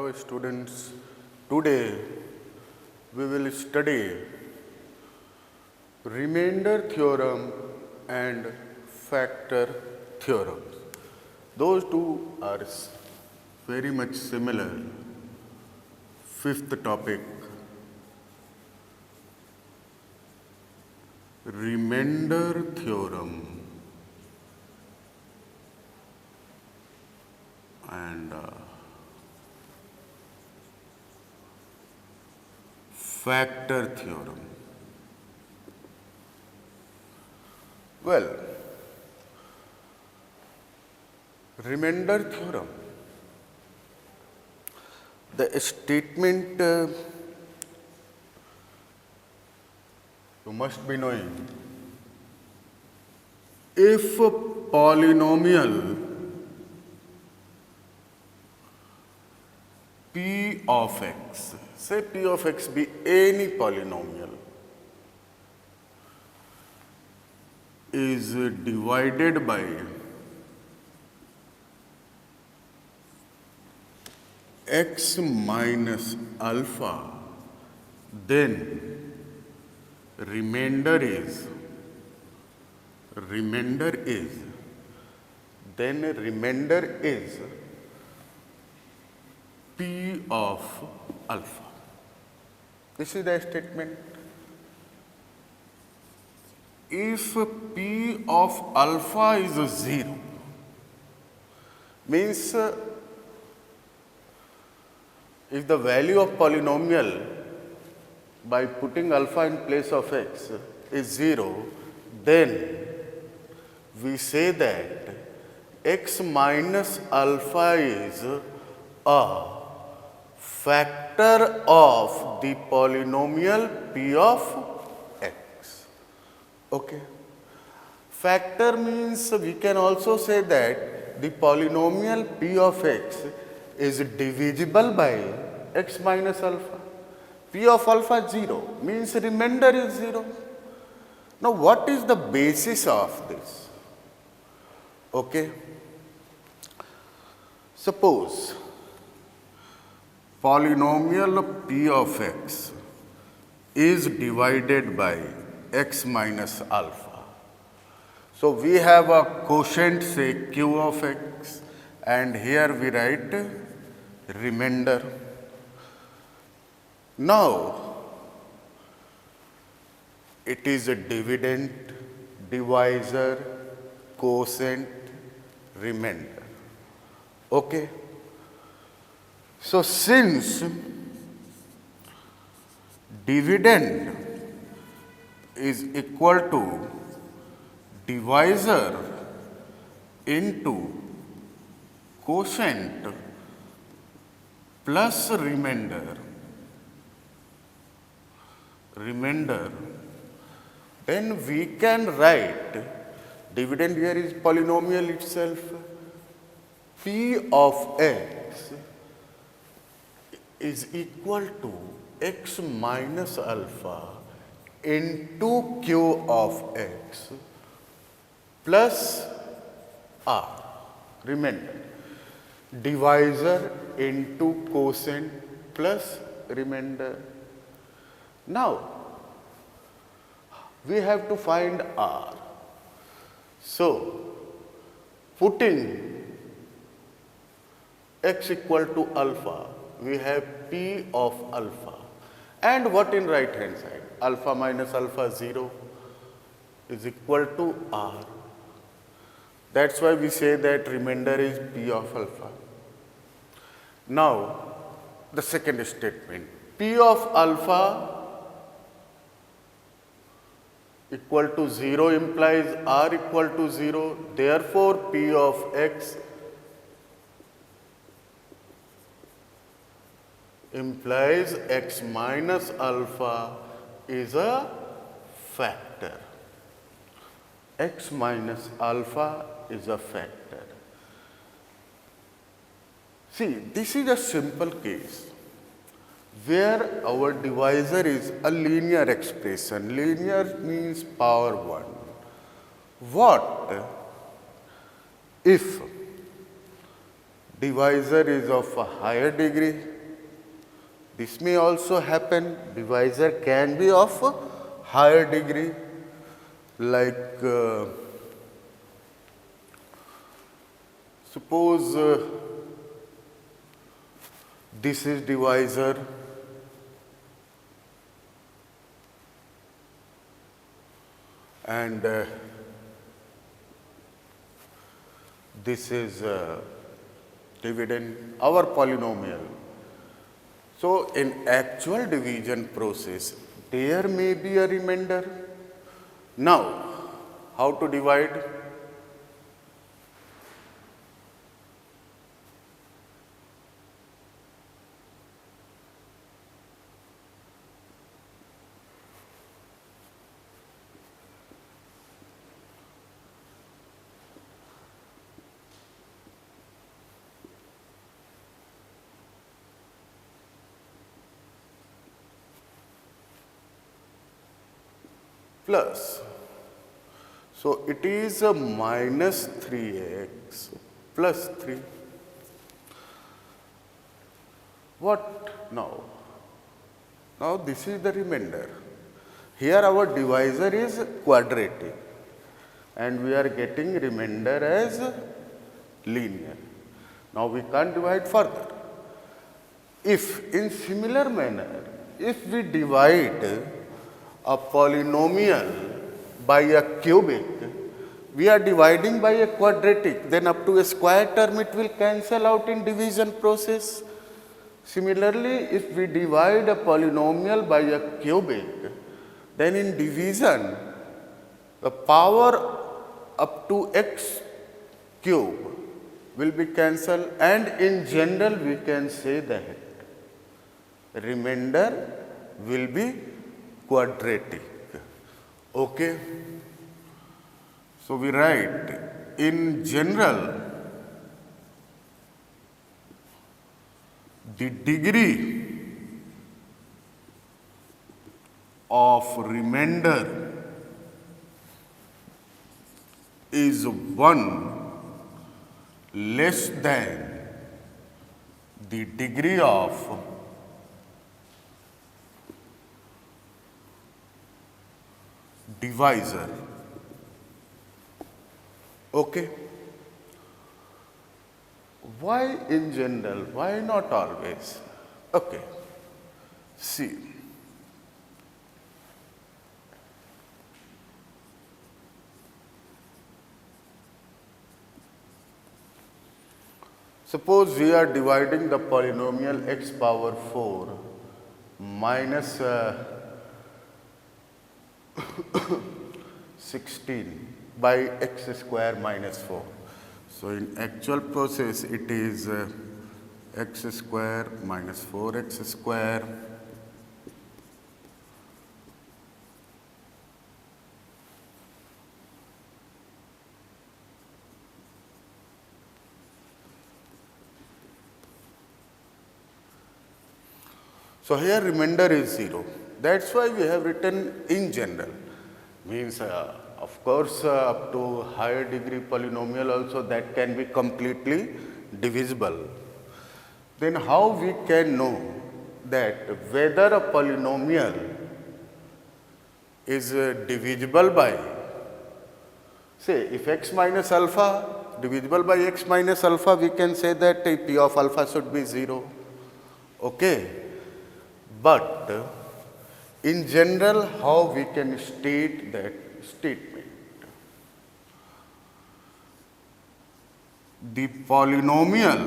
Hello students, today we will study remainder theorem and factor theorems. Those two are very much similar. Fifth topic, remainder theorem and factor theorem. Well, remainder theorem, the statement you must be knowing. If a polynomial P of x, say P of x be any polynomial, is divided by x minus alpha, then remainder is P of alpha. This is the statement. If P of alpha is 0, means if the value of polynomial by putting alpha in place of x is 0, then we say that x minus alpha is a factor of the polynomial P of x. Okay. Factor means we can also say that the polynomial P of x is divisible by x minus alpha. P of alpha 0 means remainder is 0. Now what is the basis of this? Okay. Suppose polynomial P of x is divided by x minus alpha. So we have a quotient, say q of x, and here we write remainder. Now it is a dividend, divisor, quotient, remainder. Okay. So since dividend is equal to divisor into quotient plus remainder, then we can write dividend here is polynomial itself. P of x is equal to x minus alpha into q of x plus r, remainder, divisor into quotient plus remainder. Now we have to find r. So putting x equal to alpha, we have P of alpha. And what in right hand side? Alpha minus alpha 0 is equal to r. That's why we say that remainder is P of alpha. Now the second statement, P of alpha equal to 0 implies r equal to 0. Therefore P of x implies x minus alpha is a factor. X minus alpha is a factor. See, this is a simple case where our divisor is a linear expression. Linear means power 1. What if divisor is of a higher degree This may also happen. Divisor can be of higher degree, like suppose this is divisor and this is dividend, our polynomial. So, in actual division process, there may be a remainder. Now, how to divide? Plus. So, it is a minus 3x plus 3. What now? Now, this is the remainder. Here our divisor is quadratic and we are getting remainder as linear. Now, we can't divide further. If in similar manner, if we divide a polynomial by a cubic, we are dividing by a quadratic, then up to a square term it will cancel out in division process. Similarly, if we divide a polynomial by a cubic, then in division the power up to x cube will be cancelled, and in general we can say that remainder will be quadratic. Okay. So, we write in general the degree of remainder is 1 less than the degree of divisor. Okay. Why in general? Why not always? Okay. See. Suppose we are dividing the polynomial x power 4 minus 16 by x square minus 4. So, in actual process it is x square minus 4x square So, here remainder is 0. That is why we have written in general, means of course, up to higher degree polynomial also that can be completely divisible. Then how we can know that whether a polynomial is divisible by, say if x minus alpha divisible by x minus alpha, we can say that p of alpha should be 0. Okay. But in general, how we can state that statement? The polynomial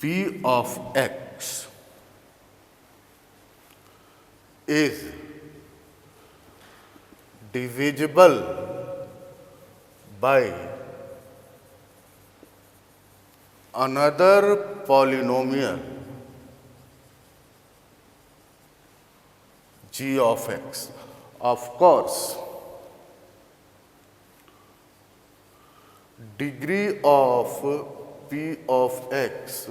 p of x is divisible by another polynomial g of x. Of course, degree of p of x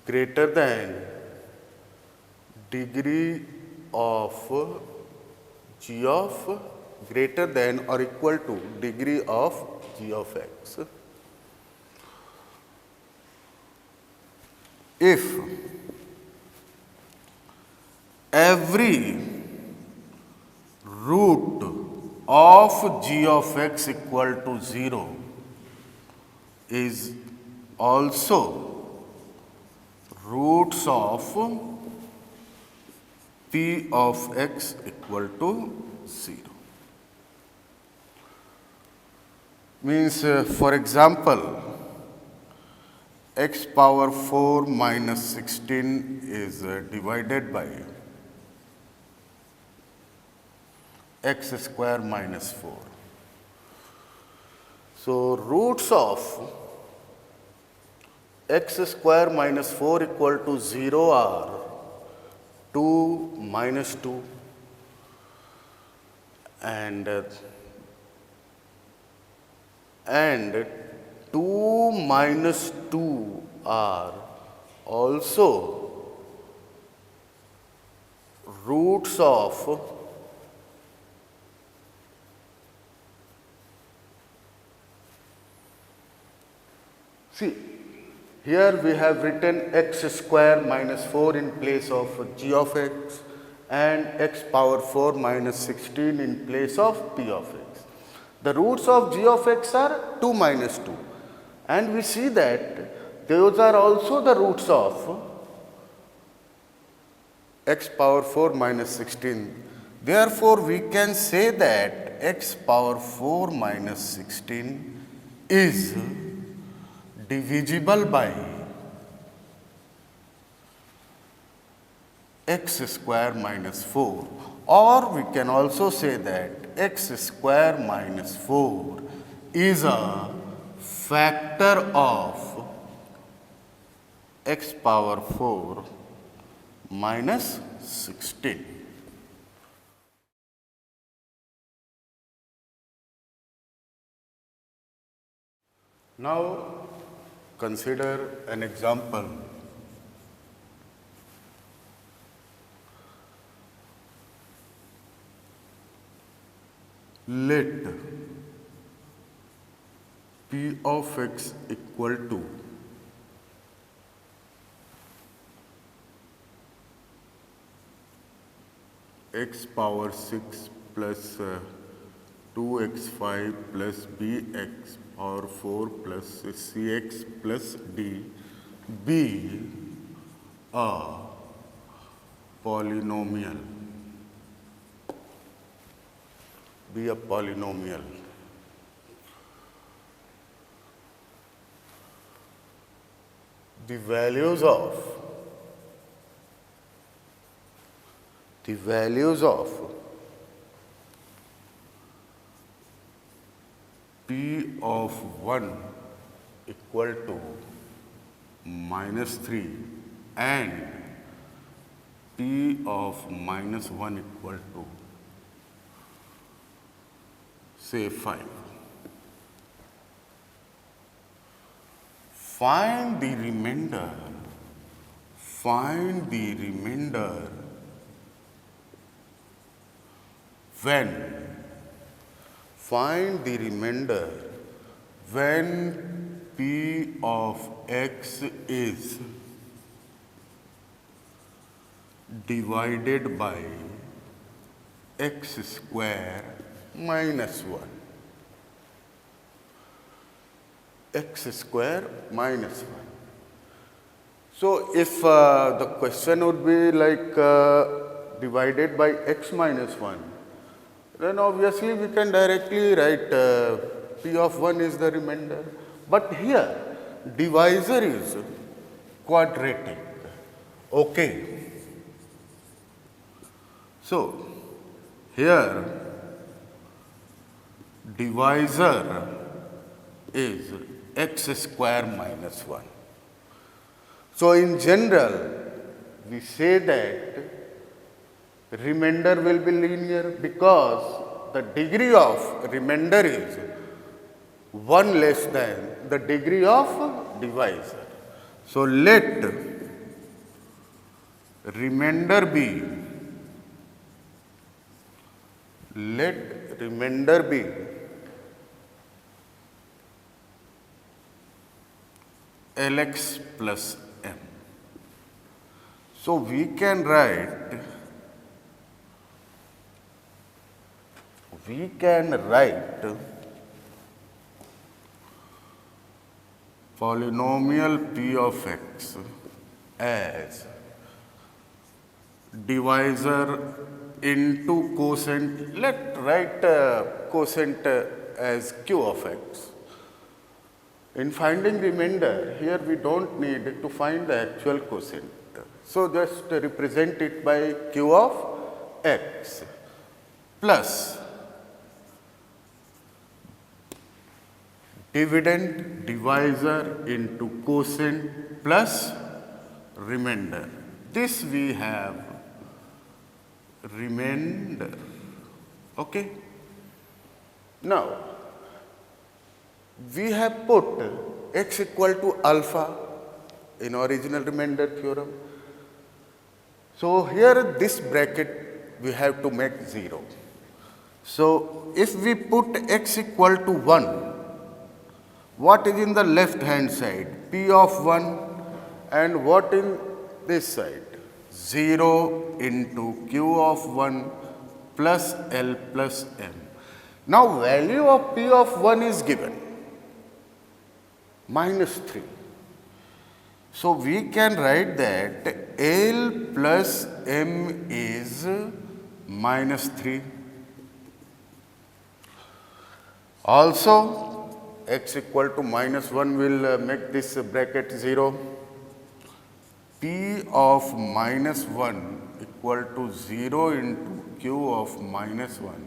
greater than degree of g of greater than or equal to degree of g of x. if every root of g of x equal to 0 is also roots of p of x equal to 0. Means, for example, x power 4 minus 16 is divided by x square minus 4. So, roots of x square minus 4 equal to 0 are 2 minus 2 and 2 minus 2 are also roots of see, here we have written x square minus 4 in place of g of x and x power 4 minus 16 in place of p of x. The roots of g of x are 2 minus 2 and we see that those are also the roots of x power 4 minus 16. Therefore, we can say that x power 4 minus 16 is divisible by x square minus 4, or we can also say that x square minus 4 is a factor of x power 4 minus 16. Now, consider an example. Let p of x equal to x power 6 plus 2x5 plus bx power 4 plus cx plus d be a polynomial. Be a polynomial. The values of p of 1 equal to minus 3 and p of minus 1 equal to say 5. Find the remainder when p of x is divided by x square minus 1. X square minus 1. So, if the question would be like divided by x minus 1, then obviously we can directly write p of 1 is the remainder. But here divisor is quadratic. Okay. So, here divisor is x square minus 1. So, in general, we say that remainder will be linear because the degree of remainder is 1 less than the degree of divisor. So, let remainder be Lx plus m. So we can write polynomial p of x as divisor into quotient. Let's write quotient as q of x. In finding remainder, here we don't need to find the actual quotient. So just represent it by q of x plus dividend divisor into quotient plus remainder. This we have remainder. Okay. Now, we have put x equal to alpha in original remainder theorem. So here this bracket we have to make 0. So if we put x equal to 1, what is in the left hand side? P of 1, and what in this side? 0 into q of 1 plus L plus M. Now value of P of 1 is given, -3. So we can write that L plus M is -3. Also x equal to -1 will make this bracket 0. P of -1 equal to 0 into q of -1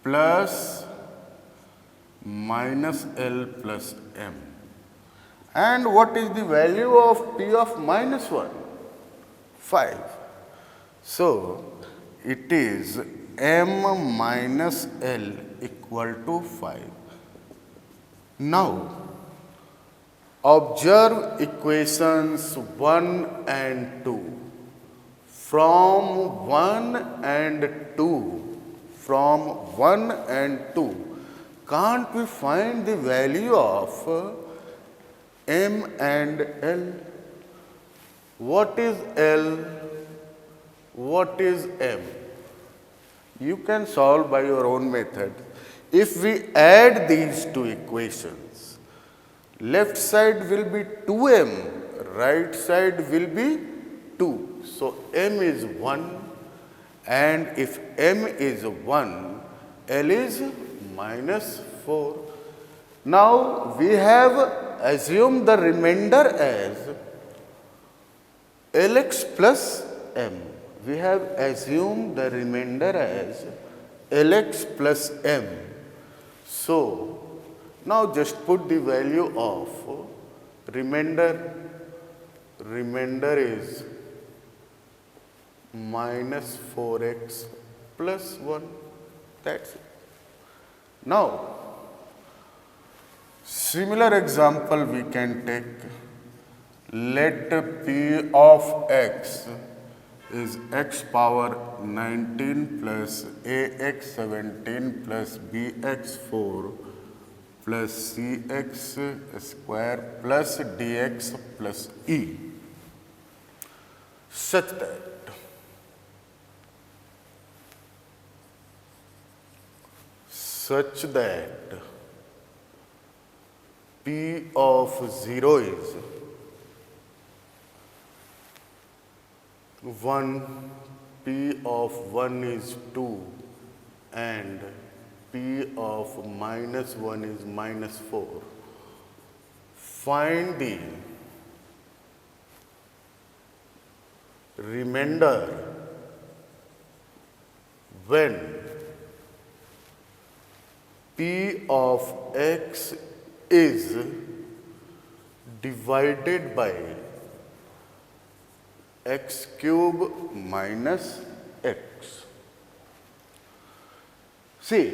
plus minus L plus M. And what is the value of P of -1? 5. So it is M minus L equal to 5. Now, observe equations 1 and 2. From 1 and 2, can't we find the value of M and L? What is L? What is M? You can solve by your own method. If we add these two equations, left side will be 2m, right side will be 2. So m is 1, and if m is 1, L is -4. Now we have assumed the remainder as Lx plus m. We have assumed the remainder as Lx plus m. So now just put the value of remainder. Remainder is -4x plus 1. That's it. Now, similar example we can take. Let P of x is x power 19 plus ax 17 plus bx 4 plus cx square plus dx plus e, such that P of 0 is 1, P of 1 is 2, and P of -1 is -4. Find the remainder when P of x is divided by x cube minus x. See,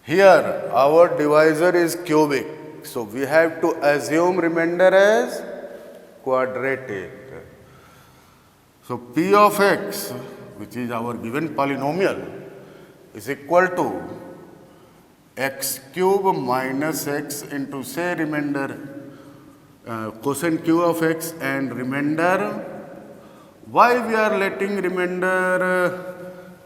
here our divisor is cubic, so we have to assume remainder as quadratic. So P of x, which is our given polynomial, is equal to x cube minus x into, say, remainder quotient q of x and remainder. Why we are letting remainder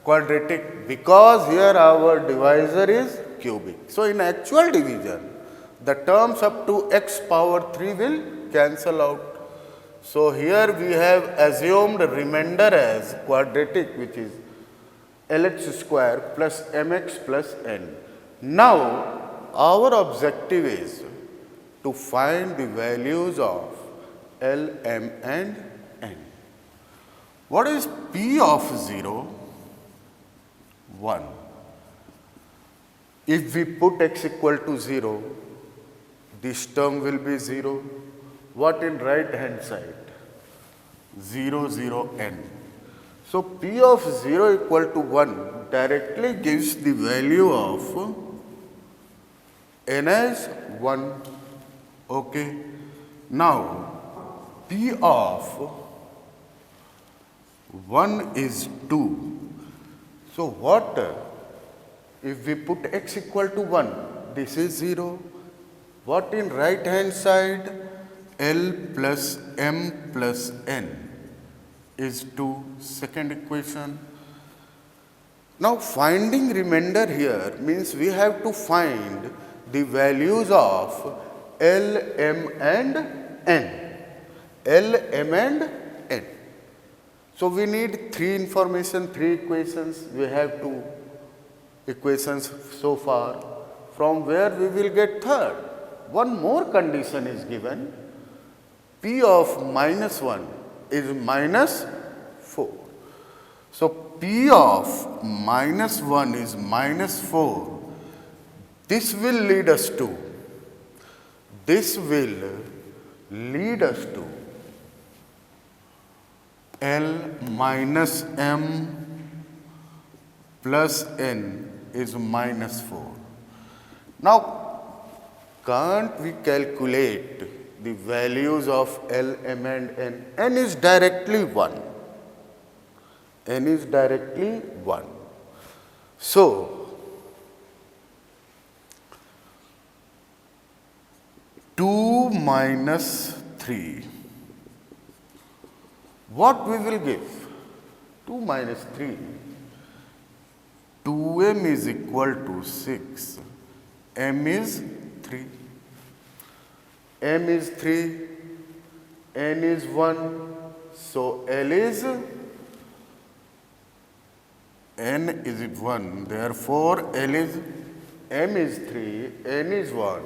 quadratic? Because here our divisor is cubic. So in actual division, the terms up to x power 3 will cancel out. So here we have assumed remainder as quadratic, which is Lx square plus mx plus n. Now our objective is to find the values of L, m and n. What is P of 0? 1. If we put x equal to 0, this term will be 0. What in right hand side? 0, 0, n. So P of 0 equal to 1 directly gives the value of n as 1. Okay. Now P of 1 is 2. So what if we put x equal to 1? This is 0. What in right hand side? L plus m plus n is 2. Second equation. Now finding remainder here means we have to find the values of L, m and n. L, m and n. So we need 3 information, 3 equations. We have 2 equations so far. From where we will get third? One more condition is given. P of minus 1 is minus 4. So P of minus 1 is minus 4. This will lead us to L minus m plus n is minus 4. Now, can't we calculate the values of L, m and n? N is directly 1. N is directly 1. So, 2 minus 3. What we will give? 2 minus 3. 2m is equal to 6. M is 3. M is 3. N is 1. So L is N is 1. Therefore L is M is 3. N is 1.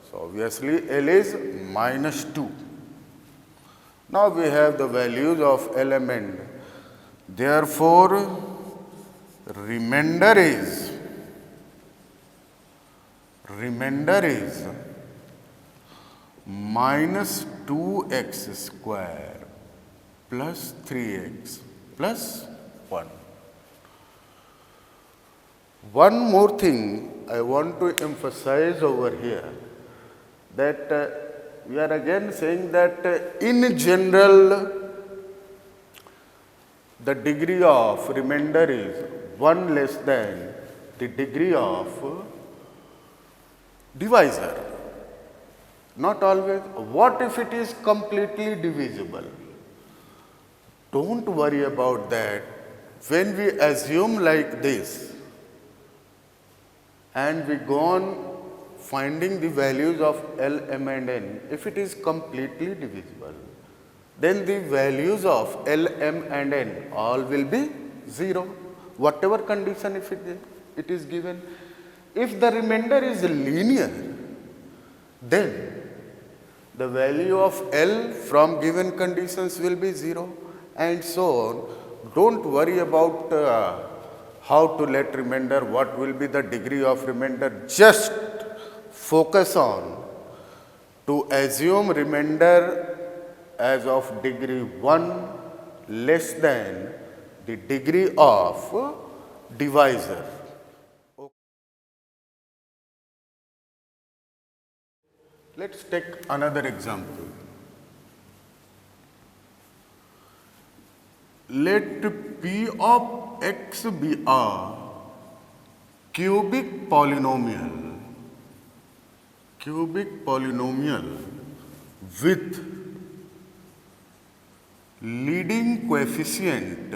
So obviously L is minus 2. Now we have the values of element. Therefore, remainder is minus 2x square plus 3x plus 1. One more thing I want to emphasize over here, that we are again saying that in general the degree of remainder is 1 less than the degree of divisor. Not always. What if it is completely divisible? Don't worry about that. When we assume like this and we go on finding the values of L, m and n, if it is completely divisible, then the values of L, m and n all will be 0, whatever condition if it is given. If the remainder is linear, then the value of L from given conditions will be 0 and so on. Don't worry about how to let remainder, what will be the degree of remainder. Just focus on to assume remainder as of degree 1 less than the degree of divisor. Let's take another example. Let P of x be a cubic polynomial with leading coefficient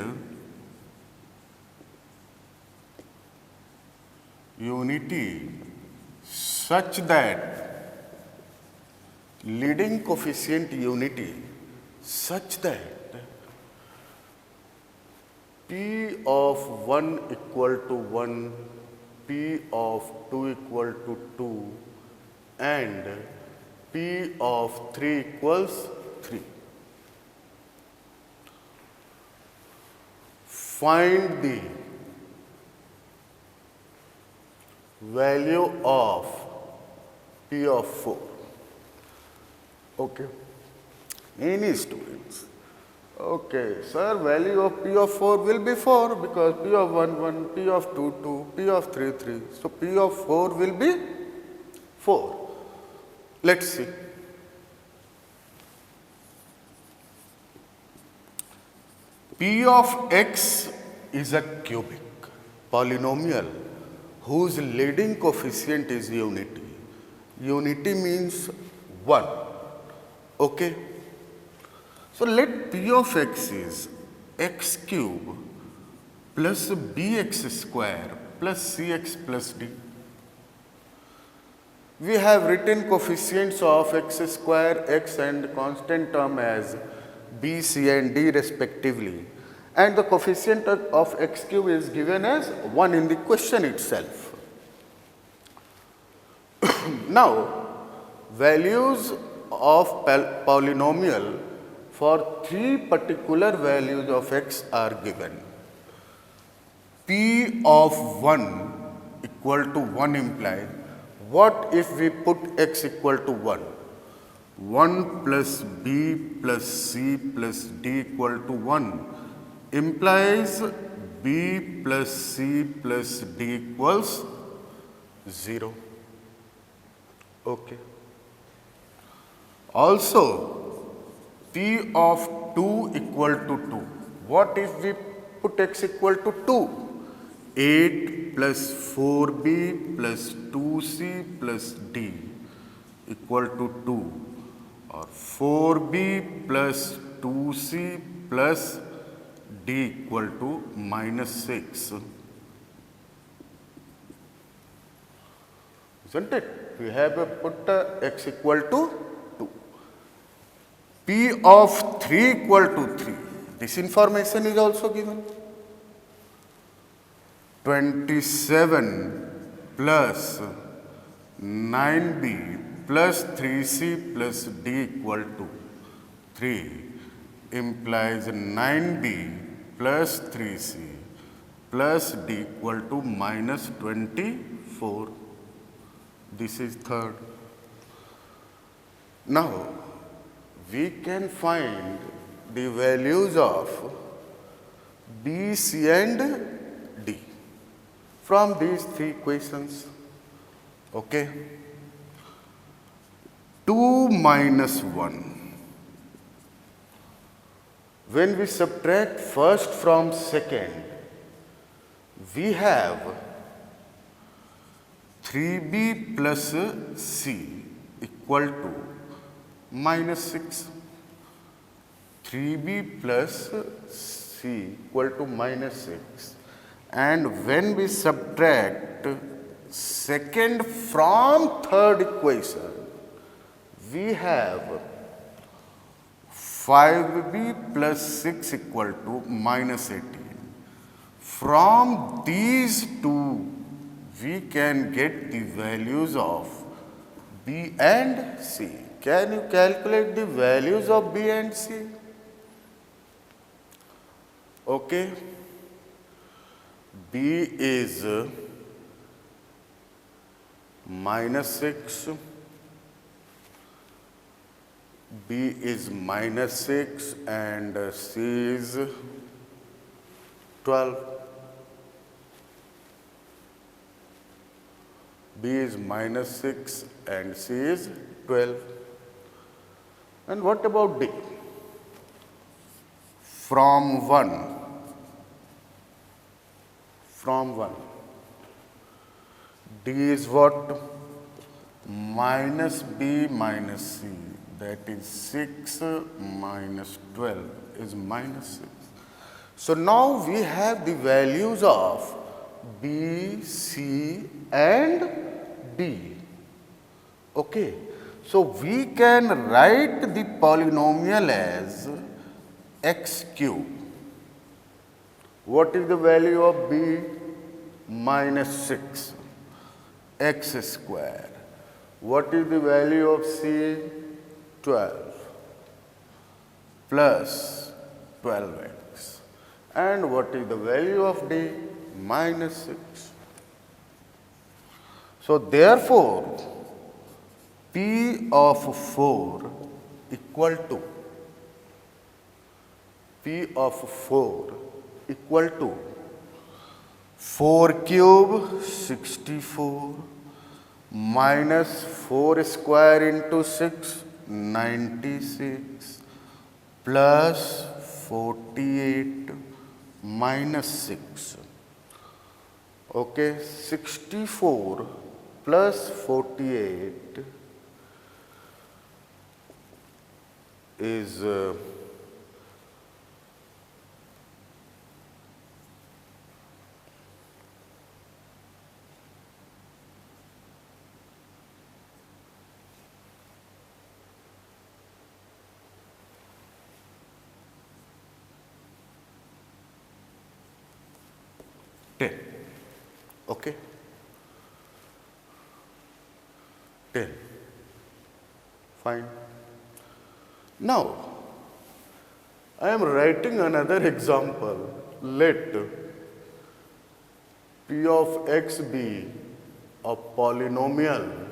unity such that leading coefficient unity such that P of 1 equal to 1, P of 2 equal to 2 and P of 3 equals 3. Find the value of P of 4. Okay. Any students? Okay, sir, value of P of 4 will be 4 because P of 1, 1, P of 2, 2, P of 3, 3. So, P of 4 will be 4. Let's see. P of x is a cubic polynomial whose leading coefficient is unity. Unity means 1. Okay. So, let P of x is x cube plus bx square plus cx plus d. We have written coefficients of x square, x and constant term as b, c and d respectively, and the coefficient of x cube is given as 1 in the question itself. Now, values of polynomial for 3 particular values of x are given. P of 1 equal to 1 implies, what if we put x equal to 1? 1 plus b plus c plus d equal to 1 implies b plus c plus d equals 0. Okay. Also, P of 2 equal to 2. What if we put x equal to 2? 8 plus 4b plus 2c plus d equal to 2, or 4b plus 2c plus d equal to minus 6. Isn't it? We have put x equal to 2. P of 3 equal to 3. This information is also given. 27 plus 9b plus 3c plus d equal to 3 implies 9b plus 3c plus d equal to minus 24. This is third. Now, we can find the values of b, c and d from these 3 equations. Okay. 2 minus 1. When we subtract first from second, we have 3b plus c equal to minus 6. 3b plus c equal to minus 6. And when we subtract second from third equation, we have 5b plus 6 equal to minus 18. From these two, we can get the values of b and c. Can you calculate the values of b and c? Okay. B is minus 6, B is minus 6 and C is 12. B is minus 6 and C is 12. And what about D? From 1. From 1. D is what? Minus B minus C. that is 6 minus 12 is minus 6. So now we have the values of B, C and D. Okay. So we can write the polynomial as x cube. What is the value of B? Minus 6 x square. What is the value of C? 12 plus 12x. And what is the value of D? Minus 6. So therefore, P of 4 equal to P of 4 equal to 4 cube 64 minus 4 square into 6 96 plus 48 minus 6. Okay, 64 plus 48 is 10. Okay? 10. Fine. Now, I am writing another example. Let P of x be a polynomial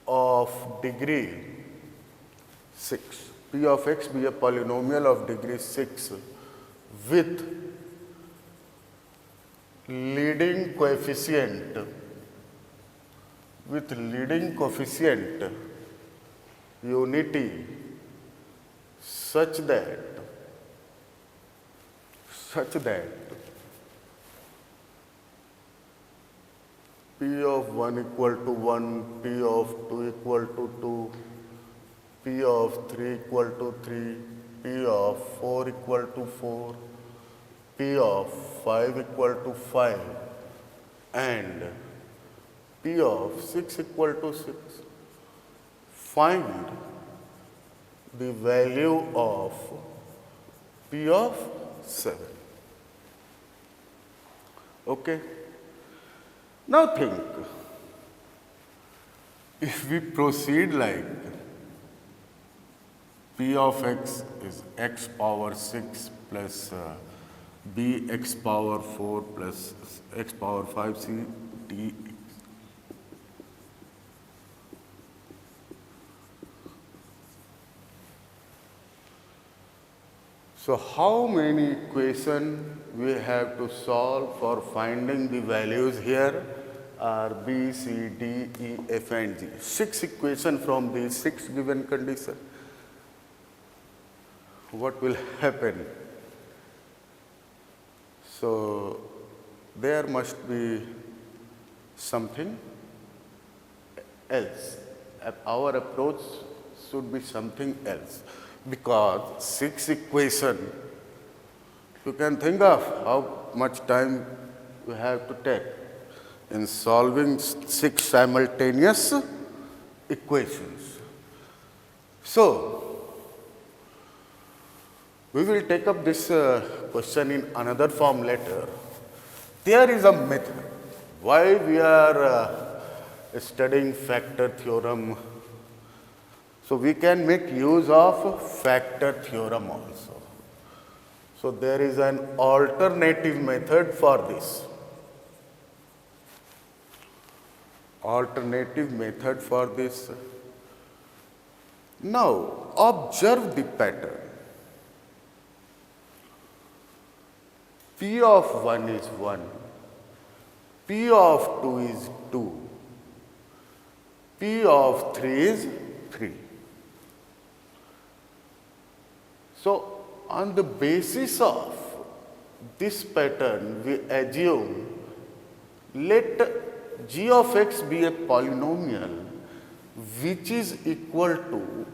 of degree 6. P of x be a polynomial of degree 6 with leading coefficient unity such that P of 1 equal to 1, P of 2 equal to 2, P of 3 equal to 3, P of 4 equal to 4, P of 5 equal to 5 and P of 6 equal to 6. Find the value of P of 7. Okay? Now think, if we proceed like P of x is x power 6 plus b x power 4 plus x power 5 c d. So how many equations we have to solve for finding the values here are B, C, D, E, F and G. 6 equations from these 6 given conditions. What will happen? So there must be something else. Our approach should be something else, because 6 equations, you can think of how much time you have to take in solving 6 simultaneous equations. So we will take up this question in another form later. There is a method. Why we are studying factor theorem? So we can make use of factor theorem also. So there is an alternative method for this. Now observe the pattern. P of 1 is 1, P of 2 is 2, P of 3 is 3. So on the basis of this pattern, we assume let g of x be a polynomial which is equal to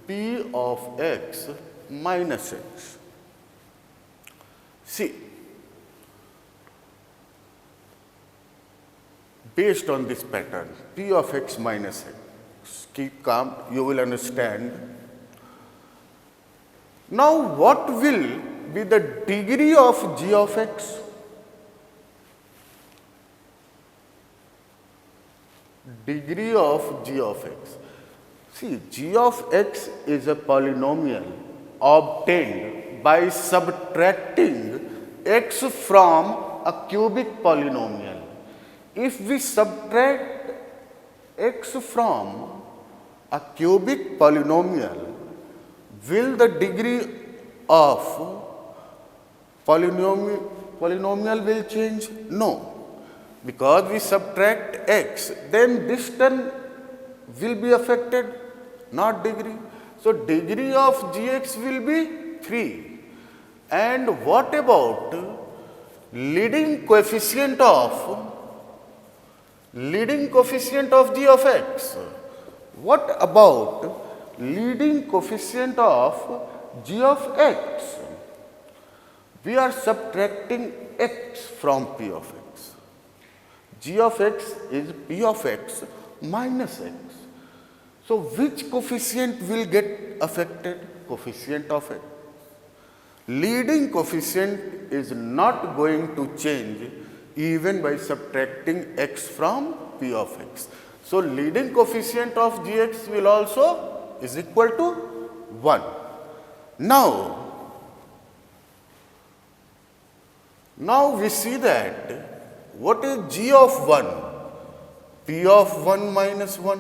p of x minus x. See, based on this pattern, p of x minus x, keep calm, you will understand. Now, what will be the degree of g of x? Degree of g of x. See, g of x is a polynomial obtained by subtracting x from a cubic polynomial. If we subtract x from a cubic polynomial, will the degree of polynomial will change? No. Because we subtract x, then this term will be affected, not degree. So, degree of gx will be 3. And what about leading coefficient of g of x? What about leading coefficient of g of x? We are subtracting x from p of x. G of x is p of x minus x. So, which coefficient will get affected? Coefficient of x. Leading coefficient is not going to change even by subtracting x from p of x. So, leading coefficient of gx will also is equal to 1. Now we see that what is g of 1? P of 1 minus 1.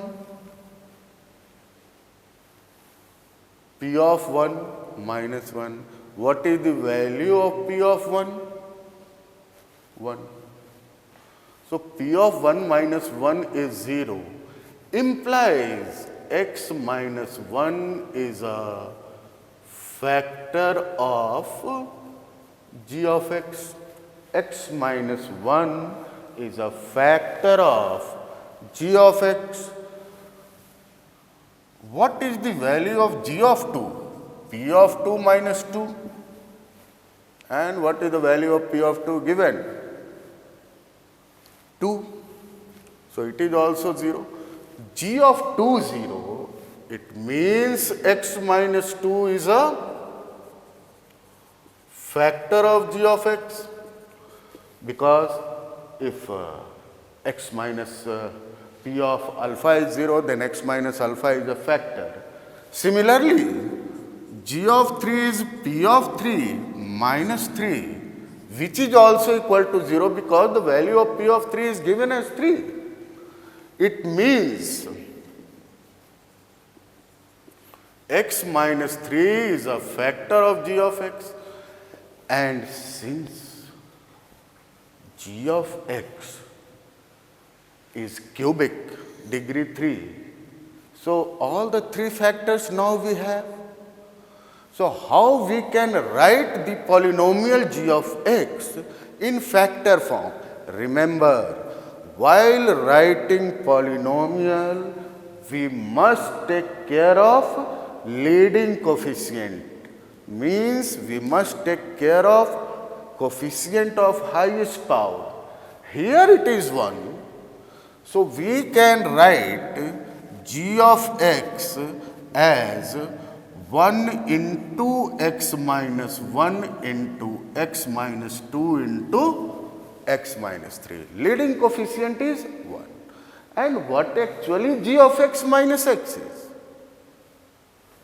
P of 1 minus 1. What is the value of P of 1? 1. So, P of 1 minus 1 is 0, implies x minus 1 is a factor of g of x. X minus 1 is a factor of g of x. What is the value of g of 2? P of 2 minus 2. And what is the value of P of 2 given? 2. So, it is also 0. G of 2 0, it means x minus 2 is a factor of g of x, because if x minus p of alpha is 0, then x minus alpha is a factor. Similarly, g of 3 is p of 3 minus 3, which is also equal to 0 because the value of p of 3 is given as 3. It means x minus 3 is a factor of g of x, and since g of x is cubic, degree 3, so all the 3 factors now we have. So, how we can write the polynomial g of x in factor form? Remember, while writing polynomial, we must take care of leading coefficient. Means we must take care of coefficient of highest power. Here it is 1. So, we can write g of x as 1 into x minus 1 into x minus 2 into x minus 3. Leading coefficient is 1. And what actually g of x minus x is?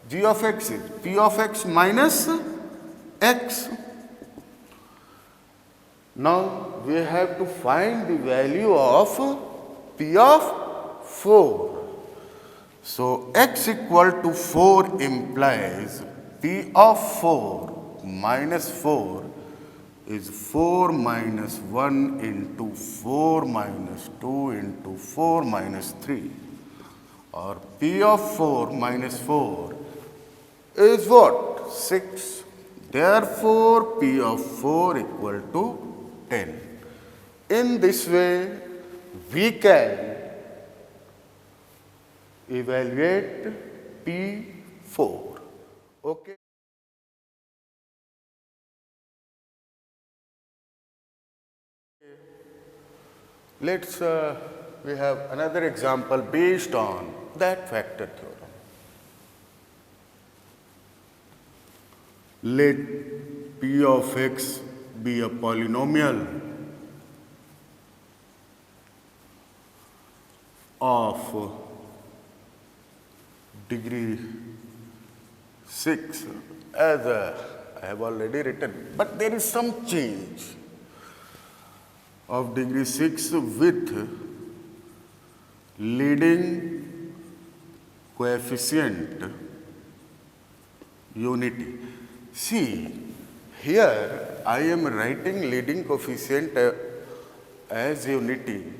G of x is p of x minus x. Now, we have to find the value of p of 4. So, x equal to 4 implies p of 4 minus 4 is 4 minus 1 into 4 minus 2 into 4 minus 3, or p of 4 minus 4 is what? 6. Therefore, p of 4 equal to 10. In this way, we can evaluate P4. Okay. Let's we have another example based on that factor theorem. Let P of x be a polynomial of degree 6 as I have already written, but there is some change of degree 6 with leading coefficient unity. See, here I am writing leading coefficient as unity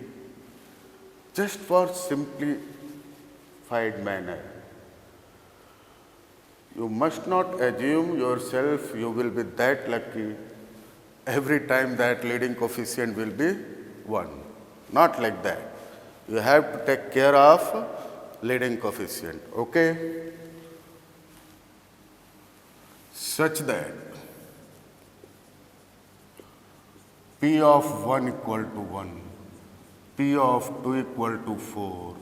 just for simplified manner. You must not assume yourself you will be that lucky every time that leading coefficient will be 1. Not like that. You have to take care of leading coefficient, okay? Such that P of 1 equal to 1, P of 2 equal to 4,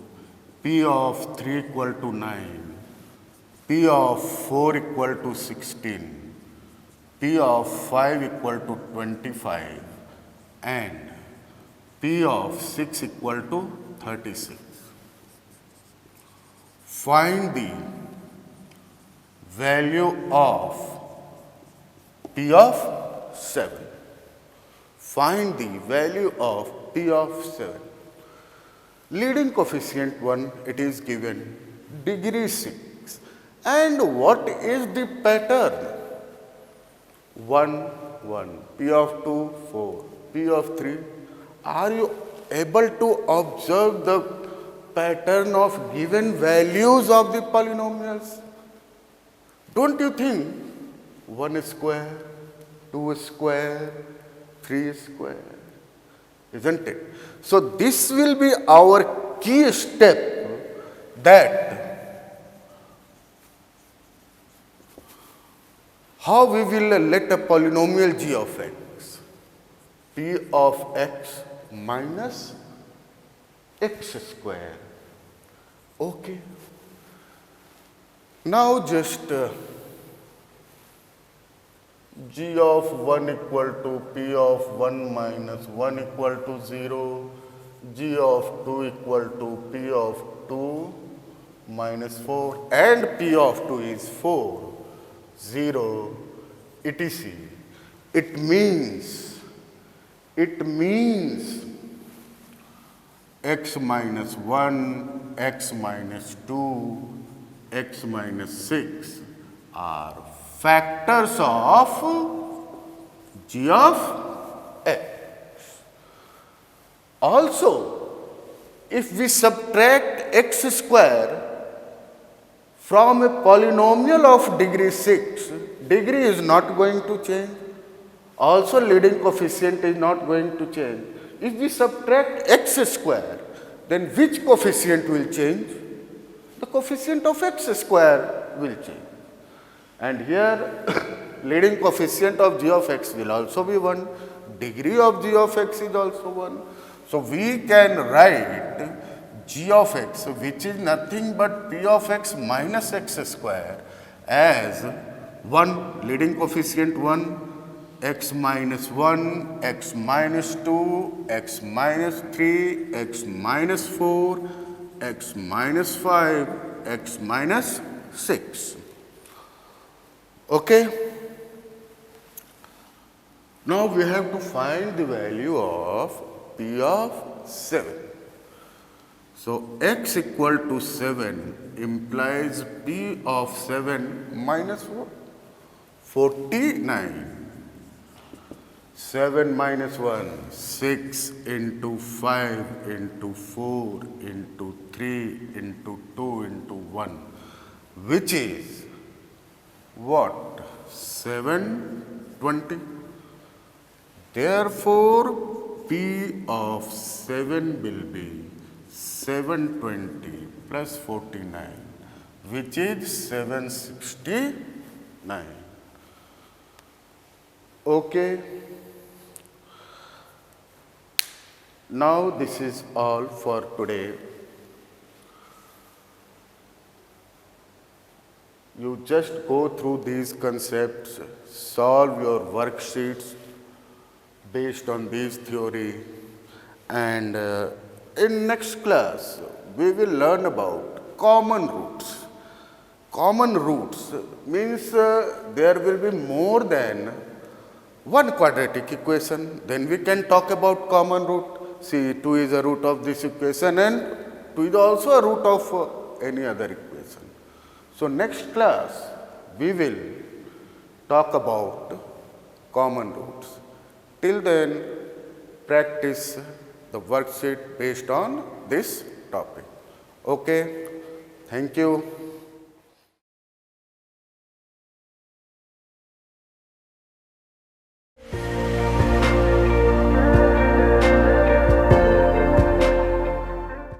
P of 3 equal to 9, P of 4 equal to 16, P of 5 equal to 25, and P of 6 equal to 36. Find the value of P of 7. Find the value of P of 7. Leading coefficient 1, it is given degree 6. And what is the pattern? 1, 1, P of 2, 4, P of 3. Are you able to observe the pattern of given values of the polynomials? Don't you think 1 square, 2 square, 3 square, isn't it? So this will be our key step, that how we will let a polynomial g of x, p of x minus x square. Okay. Now just g of 1 equal to p of 1 minus 1 equal to 0, g of 2 equal to p of 2 minus 4, and p of 2 is 4, 0, etc. It means x minus 1, x minus 2, x minus 6 are factors of g of x. Also, if we subtract x square from a polynomial of degree 6, degree is not going to change. Also, leading coefficient is not going to change. If we subtract x square, then which coefficient will change? The coefficient of x square will change. And here, leading coefficient of g of x will also be 1. Degree of g of x is also 1. So, we can write g of x, which is nothing but p of x minus x square, as 1, leading coefficient 1, x minus 1, x minus 2, x minus 3, x minus 4, x minus 5, x minus 6. Okay? Now we have to find the value of p of 7. So x equal to 7 implies p of 7 minus what? 49. 7 minus 1, 6 into 5 into 4 into 3 into 2 into 1, which is what? 720. Therefore, P of 7 will be 720 plus 49, which is 769. Okay. Now this is all for today. You just go through these concepts, solve your worksheets based on these theory, and in next class we will learn about common roots. Common roots means there will be more than one quadratic equation. Then we can talk about common root. See, 2 is a root of this equation and 2 is also a root of any other equation. So next class we will talk about common roots. Till then, practice the worksheet based on this topic. Okay, thank you.